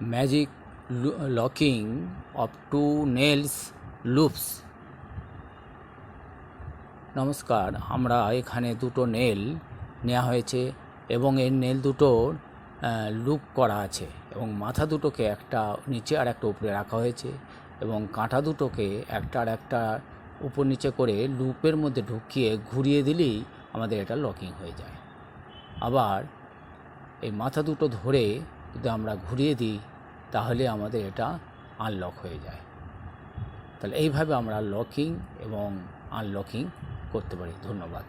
Magic locking of two nails loops. নমস্কার, আমরা এখানে দুটো নেল নেওয়া হয়েছে এবং এই নেল দুটোর লুপ করা আছে এবং মাথা দুটোকে একটা নিচে আর একটা উপরে রাখা হয়েছে এবং কাঁটা দুটোকে একটার একটা উপর নিচে করে লুপের মধ্যে ঢুকিয়ে ঘুরিয়ে দিলেই আমাদের এটা লকিং হয়ে যায়। আবার এই মাথা দুটো ধরে যদি আমরা ঘুরিয়ে দিই তাহলে আমাদের এটা আনলক হয়ে যায়। তাহলে এইভাবে আমরা লকিং এবং আনলকিং করতে পারি। ধন্যবাদ।